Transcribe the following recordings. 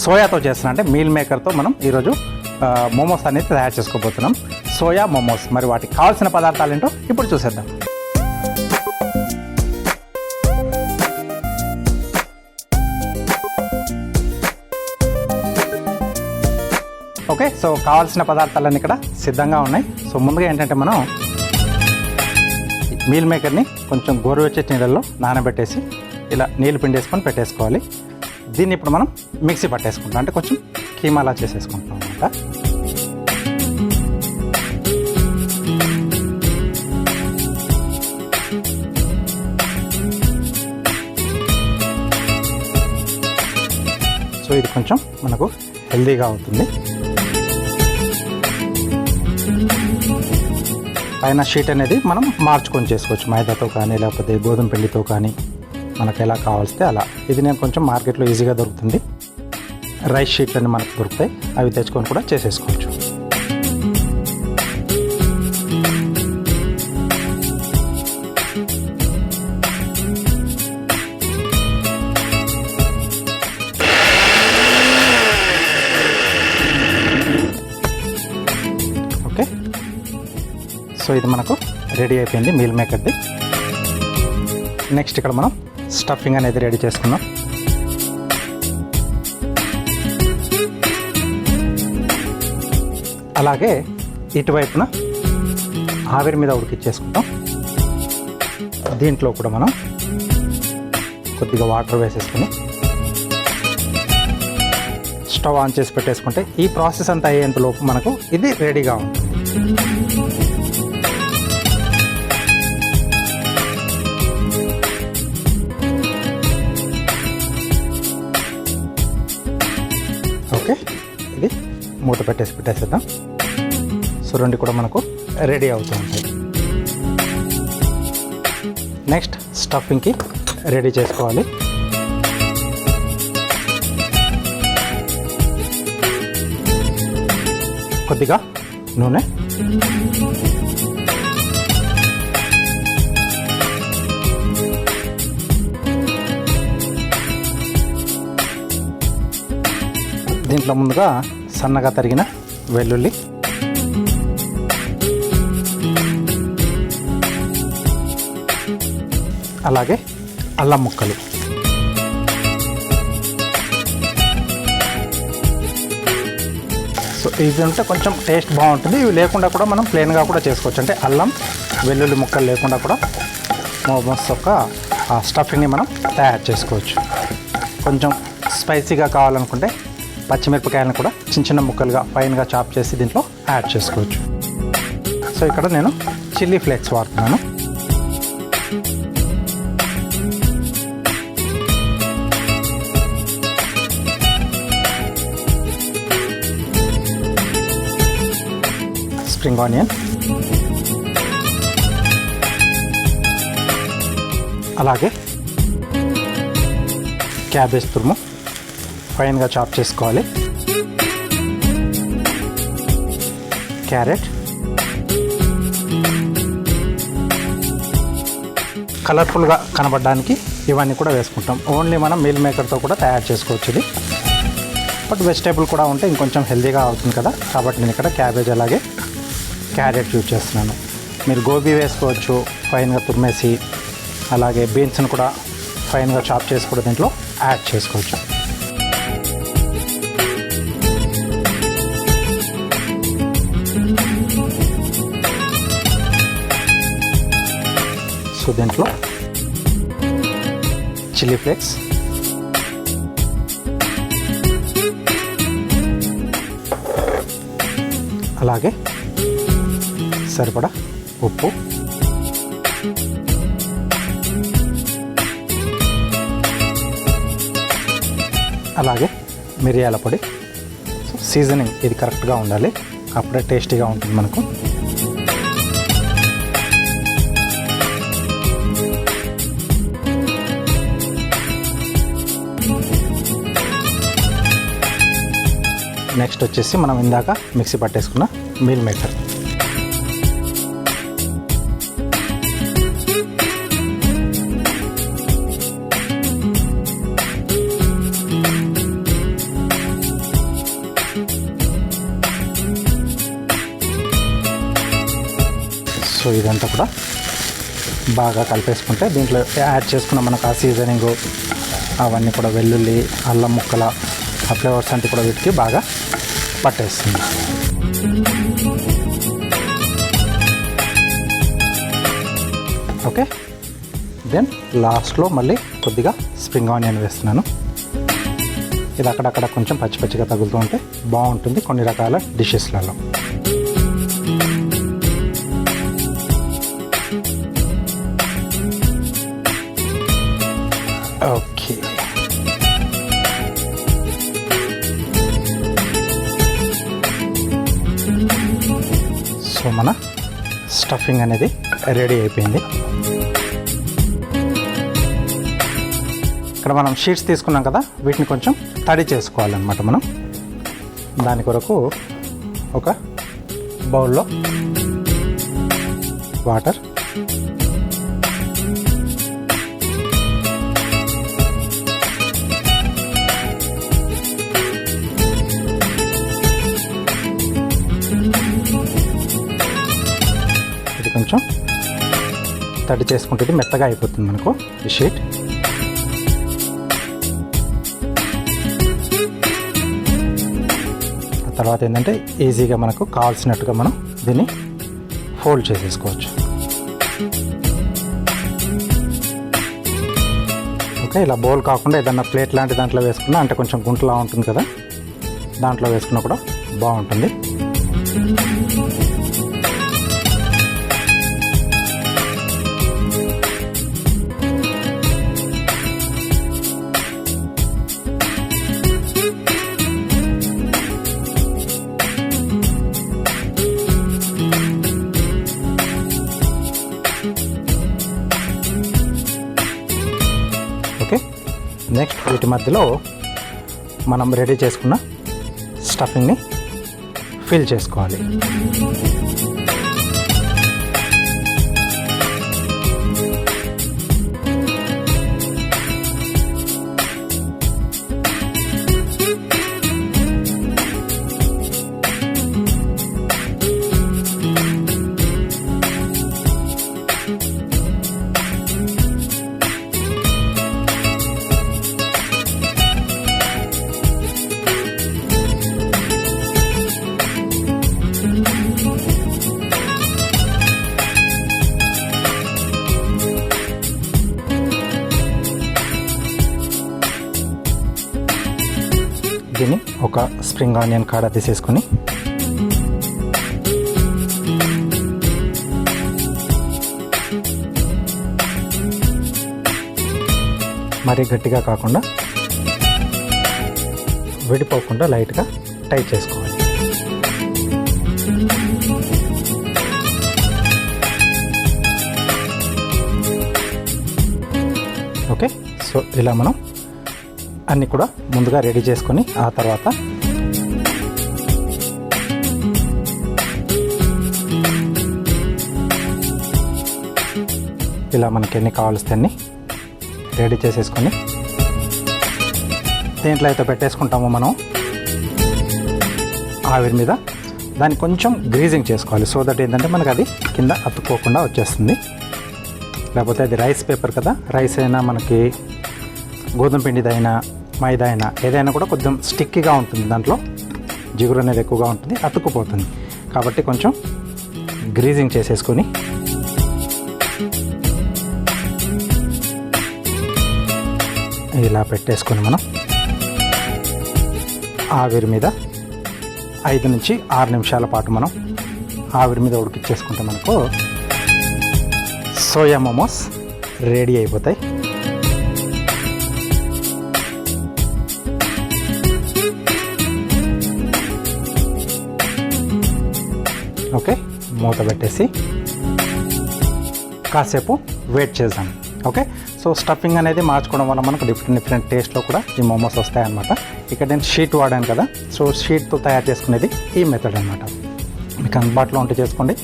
సోయాతో చేస్తున్నా, అంటే మీల్ మేకర్తో మనం ఈరోజు మోమోస్ అనేది తయారు చేసుకోబోతున్నాం. సోయా మోమోస్. మరి వాటికి కావాల్సిన పదార్థాలు ఏంటో ఇప్పుడు చూసేద్దాం. ఓకే, సో కావాల్సిన పదార్థాలన్నీ ఇక్కడ సిద్ధంగా ఉన్నాయి. సో ముందుగా ఏంటంటే మనం మీల్ మేకర్ని కొంచెం గోరువెచ్చటి నీళ్ళల్లో నానబెట్టేసి ఇలా నీళ్ళు పిండేసుకొని పెట్టేసుకోవాలి. దీన్ని ఇప్పుడు మనం మిక్సీ పట్టేసుకుంటాం, అంటే కొంచెం కీమాలా చేసేసుకుంటాం అన్నమాట. సో ఇది కొంచెం మనకు హెల్దీగా అవుతుంది. పైన షీట్ అనేది మనం మార్చుకొని చేసుకోవచ్చు, మైదాతో కానీ లేకపోతే గోధుమ పిండితో కానీ మనకు ఎలా కావాల్స్తే అలా. ఇది నేను కొంచెం మార్కెట్లో ఈజీగా దొరుకుతుంది, రైస్ షీట్ అని మనకు దొరుకుతాయి, అవి తెచ్చుకొని కూడా చేసేసుకోవచ్చు. ఓకే, సో ఇది మనకు రెడీ అయిపోయింది మీల్ మేకర్ది. నెక్స్ట్ ఇక్కడ మనం స్టఫింగ్ అనేది రెడీ చేసుకుందాం. అలాగే ఇటువైపున ఆవిరి మీద ఉడికిచ్చేసుకుంటాం. దీంట్లో కూడా మనం కొద్దిగా వాటర్ వేసేసుకుని స్టవ్ ఆన్ చేసి పెట్టేసుకుంటే ఈ ప్రాసెస్ అంతా అయ్యేంతలోపు మనకు ఇది రెడీగా ఉంటుంది. ఓకే, ఇది మూత పెట్టేసేద్దాం. సో రెండు కూడా మనకు రెడీ అవుతూ ఉంటాయి. నెక్స్ట్ స్టఫింగ్కి రెడీ చేసుకోవాలి. కొద్దిగా నూనె, దీంట్లో ముందుగా సన్నగా తరిగిన వెల్లుల్లి, అలాగే అల్లం ముక్కలు, సో ఇది ఉంటే కొంచెం టేస్ట్ బాగుంటుంది. ఇవి లేకుండా కూడా మనం ప్లెయిన్గా కూడా చేసుకోవచ్చు, అంటే అల్లం వెల్లుల్లి ముక్కలు లేకుండా కూడా మోమోస్ యొక్క స్టఫింగ్ని మనం తయారు చేసుకోవచ్చు. కొంచెం స్పైసీగా కావాలనుకుంటే పచ్చిమిరపకాయలను కూడా చిన్న చిన్న ముక్కలుగా ఫైన్గా చాప్ చేసి దీంట్లో యాడ్ చేసుకోవచ్చు. సో ఇక్కడ నేను చిల్లీ ఫ్లేక్స్ వాడుతున్నాను. స్ప్రింగ్ ఆనియన్, అలాగే క్యాబేజ్ తురుము ఫైన్గా చాప్ చేసుకోవాలి. క్యారెట్, కలర్ఫుల్గా కనబడడానికి ఇవన్నీ కూడా వేసుకుంటాం. ఓన్లీ మనం మీల్ మేకర్తో కూడా తయారు చేసుకోవచ్చు ఇది, బట్ వెజిటేబుల్ కూడా ఉంటే ఇంకొంచెం హెల్తీగా అవుతుంది కదా, కాబట్టి నేను ఇక్కడ క్యాబేజ్ అలాగే క్యారెట్ యూజ్ చేస్తున్నాను. మీరు గోబీ వేసుకోవచ్చు ఫైన్గా తురిమేసి, అలాగే బీన్స్ని కూడా ఫైన్గా చాప్ చేసి కూడా దీంట్లో యాడ్ చేసుకోవచ్చు. సో దీంట్లో చిల్లీ ఫ్లేక్స్, అలాగే సరిపడా ఉప్పు, అలాగే మిరియాల పొడి. సో సీజనింగ్ ఇది కరెక్ట్గా ఉండాలి, అప్పుడే టేస్టీగా ఉంటుంది మనకు. నెక్స్ట్ వచ్చేసి మనం ఇందాక మిక్సీ పట్టేసుకున్న మీల్ మేకర్. సో ఇదంతా కూడా బాగా కలిపేసుకుంటే దీంట్లో యాడ్ చేసుకున్న మనకు ఆ సీజనింగ్ అవన్నీ కూడా వెల్లుల్లి అల్లం ముక్కల ఆ ఫ్లేవర్స్ అంతా కూడా వీటికి బాగా పట్టేస్తుంది. ఓకే, దెన్ లాస్ట్లో మళ్ళీ కొద్దిగా స్ప్రింగ్ ఆనియన్ వేస్తున్నాను. ఇది అక్కడక్కడ కొంచెం పచ్చి పచ్చిగా తగులుతూ ఉంటే బాగుంటుంది కొన్ని రకాల డిషెస్లలో. ఓకే, సో మన స్టఫింగ్ అనేది రెడీ అయిపోయింది. ఇక్కడ మనం షీట్స్ తీసుకున్నాం కదా, వీటిని కొంచెం తడి చేసుకోవాలన్నమాట. మనం దాని కొరకు ఒక బౌల్లో వాటర్, ఇది కొంచెం తడి చేసుకుంటే మెత్తగా అయిపోతుంది మనకు ఈ షీట్. తర్వాత ఏంటంటే ఈజీగా మనకు కావాల్సినట్టుగా మనం దీన్ని ఫోల్డ్ చేసేసుకోవచ్చు. ఓకే, ఇలా బౌల్ కాకుండా ఏదన్నా ప్లేట్ లాంటి దాంట్లో వేసుకున్నా, అంటే కొంచెం గుంటలా ఉంటుంది కదా, దాంట్లో వేసుకున్నా కూడా బాగుంటుంది. ఓకే, నెక్స్ట్ వీటి మధ్యలో మనం రెడీ చేసుకున్న స్టఫింగ్ని ఫిల్ చేసుకోవాలి. దీన్ని ఒక స్ప్రింగ్ ఆనియన్ కాడ తీసేసుకొని మరీ గట్టిగా కాకుండా విడిపోకుండా లైట్గా టైట్ చేసుకోవాలి. ఓకే, సో ఇలా మనం అన్నీ కూడా ముందుగా రెడీ చేసుకొని ఆ తర్వాత ఇలా మనకి ఎన్ని కావాల్సి అన్ని రెడీ చేసేసుకొని దేంట్లో అయితే పెట్టేసుకుంటామో మనం ఆవిరి మీద దాన్ని కొంచెం గ్రీజింగ్ చేసుకోవాలి. సో దట్ ఏంటంటే మనకు అది కింద అతుక్కోకుండా వచ్చేస్తుంది. లేకపోతే అది రైస్ పేపర్ కదా, రైస్ అయినా మనకి గోధుమ పిండిదైనా మైదా అయినా ఏదైనా కూడా కొంచెం స్టిక్కీగా ఉంటుంది, దాంట్లో జిగురు అనేది ఎక్కువగా ఉంటుంది, అతుక్కుపోతుంది. కాబట్టి కొంచెం గ్రీజింగ్ చేసేసుకొని ఇలా పెట్టేసుకొని మనం ఆవిరి మీద 5 నుంచి 6 నిమిషాల పాటు మనం ఆవిరి మీద ఉడికిచ్చేసుకుంటే మనకు సోయా మోమోస్ రెడీ అయిపోతాయి. ఓకే, మూత పెట్టేసి కాసేపు వెయిట్ చేద్దాం. ఓకే, సో స్టఫింగ్ అనేది మార్చుకోవడం వల్ల మనకు డిఫరెంట్ టేస్ట్లో కూడా ఈ మోమోస్ వస్తాయన్నమాట. ఇక్కడ నేను షీట్ వాడాను కదా, సో షీట్తో తయారు చేసుకునేది ఈ మెథడ్ అనమాట. మీకు అందుబాటులో ఉంటే చేసుకోండి,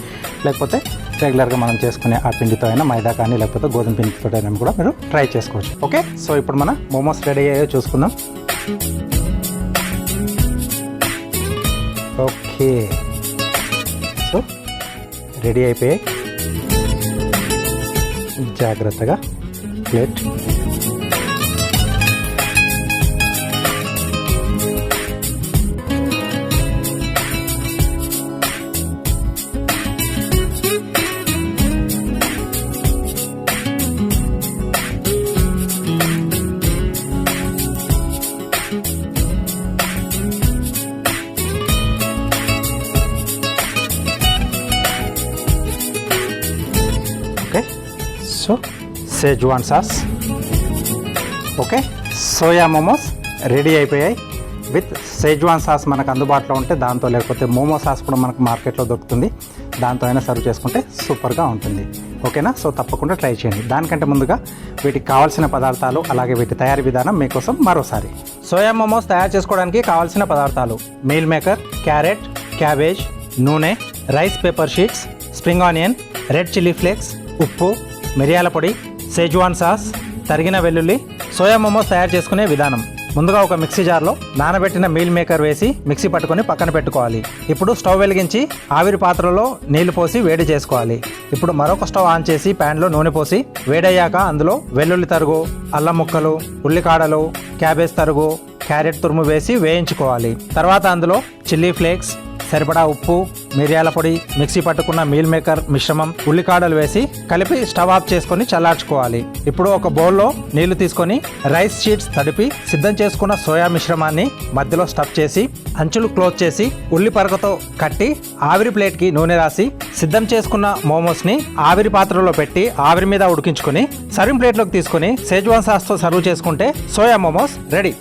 లేకపోతే రెగ్యులర్గా మనం చేసుకునే ఆ పిండితో అయినా మైదా కానీ లేకపోతే గోధుమ పిండితో అయినా కూడా మీరు ట్రై చేసుకోవచ్చు. ఓకే, సో ఇప్పుడు మన మోమోస్ రెడీ అయ్యాయో చూసుకుందాం. ఓకే, సో రెడీ అయిపోయాయి. జాగ్రత్తగా plate okay. So Schezwan sauce, okay, soya momos ready అయిపోయాయి. విత్ సెజ్వాన్ సాస్ మనకు అందుబాటులో ఉంటే దాంతో, లేకపోతే మోమో సాస్ కూడా మనకు మార్కెట్లో దొరుకుతుంది, దాంతో అయినా సర్వ్ చేసుకుంటే సూపర్గా ఉంటుంది. ఓకేనా? సో తప్పకుండా ట్రై చేయండి. దానికంటే ముందుగా వీటికి కావాల్సిన పదార్థాలు అలాగే వీటి తయారీ విధానం మీకోసం మరోసారి. సోయా మోమోస్ తయారు చేసుకోవడానికి కావాల్సిన పదార్థాలు: మీల్ మేకర్, క్యారెట్, క్యాబేజ్, నూనె, rice paper sheets, spring onion, red chilli flakes, ఉప్పు, మిరియాల పొడి, సెజ్వాన్ సాస్, తరిగిన వెల్లుల్లి. సోయా మోమోస్ తయారు చేసుకునే విధానం: ముందుగా ఒక మిక్సీ జార్లో నానబెట్టిన మీల్ మేకర్ వేసి మిక్సీ పట్టుకొని పక్కన పెట్టుకోవాలి. ఇప్పుడు స్టవ్ వెలిగించి ఆవిరి పాత్రలో నీళ్లు పోసి వేడి చేసుకోవాలి. ఇప్పుడు మరొక స్టవ్ ఆన్ చేసి ప్యాన్లో నూనె పోసి వేడయ్యాక అందులో వెల్లుల్లి తరుగు, అల్లం ముక్కలు, ఉల్లికాడలు, క్యాబేజ్ తరుగు, క్యారెట్ తురుము వేసి వేయించుకోవాలి. తర్వాత అందులో చిల్లీ ఫ్లేక్స్, సరిపడా ఉప్పు, మిరియాల పొడి, మిక్సీ పట్టుకున్న మీల్ మేకర్ మిశ్రమం, ఉల్లికాడలు వేసి కలిపి స్టవ్ ఆఫ్ చేసుకొని చల్లార్చుకోవాలి. ఇప్పుడు ఒక బౌల్లో నీళ్లు తీసుకొని రైస్ షీట్స్ తడిపి సిద్ధం చేసుకున్న సోయా మిశ్రమాన్ని మధ్యలో స్టఫ్ చేసి అంచులు క్లోజ్ చేసి ఉల్లి పరకతో కట్టి ఆవిరి ప్లేట్కి నూనె రాసి సిద్ధం చేసుకున్న మోమోస్ని ఆవిరి పాత్రలో పెట్టి ఆవిరి మీద ఉడికించుకొని సర్వింగ్ ప్లేట్లోకి తీసుకొని సెజ్వాన్ సాస్తో సర్వ్ చేసుకుంటే సోయా మోమోస్ రెడీ.